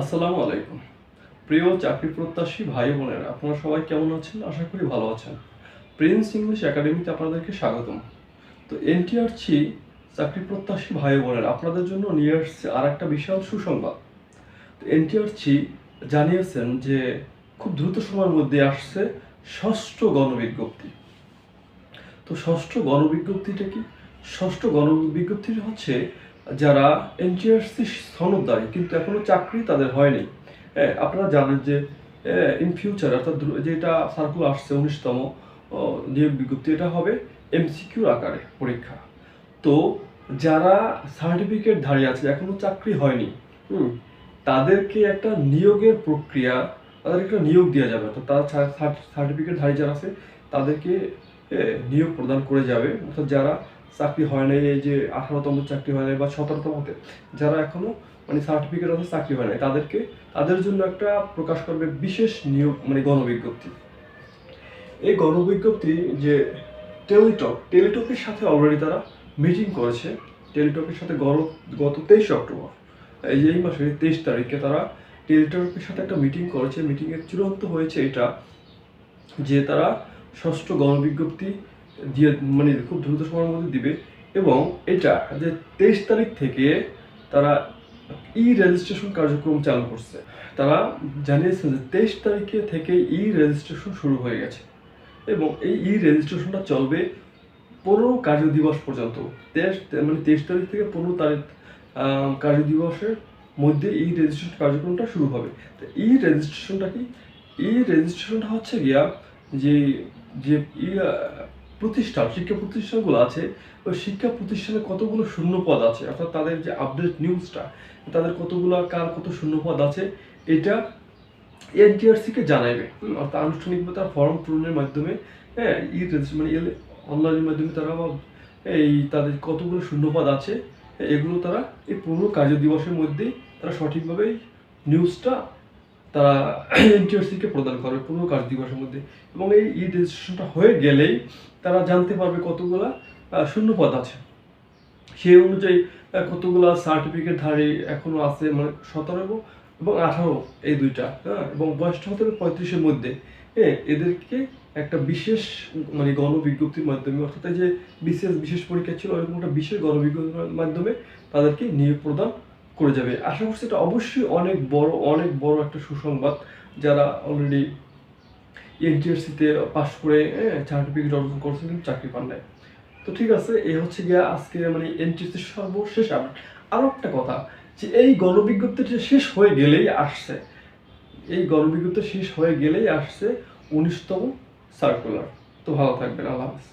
আসসালামু আলাইকুম। প্রিয় চাকরি প্রত্যাশী ভাই বোনেরা, আপনারা সবাই কেমন আছেন? আশা করি ভালো আছেন। প্রিন্স ইংলিশ একাডেমিতে আপনাদেরকে স্বাগতম। তো এনটিআরসি চাকরি প্রত্যাশী ভাই বোনেরা, আপনাদের জন্য নিয়ে আসছে আর একটা বিশাল সুসংবাদ। তো এনটিআরসি জানিয়েছেন যে খুব দ্রুত সময়ের মধ্যে আসছে ষষ্ঠ গণবিজ্ঞপ্তি। তো ষষ্ঠ গণবিজ্ঞপ্তিটা কি? ষষ্ঠ গণবিজ্ঞপ্তিটা হচ্ছে যারা এনটিআরসি সনদদারী কিন্তু এখনো চাকরি তাদের হয়নি। আপনারা জানেন যে ইন ফিউচার অর্থাৎ যেটা সার্কুলার আসছে 19তম নিয়োগ বিজ্ঞপ্তি, এটা হবে এমসিকিউ আকারে পরীক্ষা। তো যারা সার্টিফিকেট ধারী আছে এখনো চাকরি হয়নি, তাদেরকে একটা নিয়োগের প্রক্রিয়া, তাদেরকে একটা নিয়োগ দেওয়া যাবে। তো তারা সার্টিফিকেট ধারী যারা আছে তাদেরকে নিয়োগ প্রদান করে যাবে। অর্থাৎ যারা চাকরি হয় নাই, এই যে 18তম চাকরি হয় নাই বা 17তমতে যারা এখনো মানে সার্টিফিকেট আছে চাকরি হয় নাই, তাদের জন্য একটা প্রকাশ করবে বিশেষ নিয়োগ মানে গণবিজ্ঞপ্তি। এই গণবিজ্ঞপ্তি যে টেলিটকের সাথে অলরেডি তারা মিটিং করেছে। টেলিটকের সাথে গত 23 অক্টোবর, এই মাসের 23 তারিখে তারা টেলিটকের সাথে একটা মিটিং করেছে। মিটিংয়ের চূড়ান্ত হয়েছে এটা যে তারা ষষ্ঠ গণবিজ্ঞপ্তি দিয়ে মানে খুব দ্রুত সময়ের মধ্যে দিবে, এবং এটা যে 23 তারিখ থেকে তারা রেজিস্ট্রেশন কার্যক্রম চালু করছে। তারা জানিয়েছে যে 23 তারিখে থেকে রেজিস্ট্রেশন শুরু হয়ে গেছে, এবং এই রেজিস্ট্রেশনটা চলবে 15 কার্য দিবস পর্যন্ত। 23 তারিখ থেকে 15 তারিখ কার্য দিবসের মধ্যে রেজিস্ট্রেশন কার্যক্রমটা শুরু হবে। তো রেজিস্ট্রেশনটা কি? রেজিস্ট্রেশনটা হচ্ছে গিয়া যে যে প্রতিষ্ঠান, শিক্ষা প্রতিষ্ঠানগুলো আছে, ওই শিক্ষা প্রতিষ্ঠানে কতগুলো শূন্যপদ আছে, অর্থাৎ তাদের যে আপডেট নিউজটা, তাদের কতগুলো কার কত শূন্যপদ আছে, এটা এনটিআরসিকে জানাইবে। অর্থাৎ আনুষ্ঠানিকভাবে তার ফর্ম পূরণের মাধ্যমে, মানে অনলাইনের মাধ্যমে তারা এই তাদের কতগুলো শূন্যপদ আছে এগুলো তারা এই 15 কার্য দিবসের মধ্যেই তারা সঠিকভাবে নিউজটা তারা এনটিআরসিকে প্রদান করবে 15 কার্য দিবসের মধ্যে। এবং এই রেজিস্ট্রেশনটা হয়ে গেলেই তারা জানতে পারবে কতগুলা শূন্যপদ আছে, সেই অনুযায়ী কতগুলা সার্টিফিকেট ধারী এখনো আছে, মানে 17 এবং 18 এই দুইটা, এবং বয়সটা হতে হবে 35-এর মধ্যে। এদেরকে একটা বিশেষ মানে গণবিজ্ঞপ্তির মাধ্যমে, অর্থাৎ যে বিশেষ পরীক্ষা ছিল ওরকম একটা বিশেষ গণবিজ্ঞপ্তির মাধ্যমে তাদেরকে নিয়োগ প্রদান করে যাবে। আশা করছি এটা অবশ্যই অনেক বড় একটা সুসংবাদ যারা অলরেডি এনটিআরসিতে পাশ করে সার্টিফিকেট অর্জন করছেন কিন্তু চাকরি পান নাই। তো ঠিক আছে, এই হচ্ছে গিয়া আজকে মানে এনটিআরসির সর্বশেষ আপডেট। আরো একটা কথা, যে এই গণবিজ্ঞপ্তিটা শেষ হয়ে গেলেই আসছে, 19তম সার্কুলার। তো ভালো থাকবেন, আল্লাহ হাফেজ।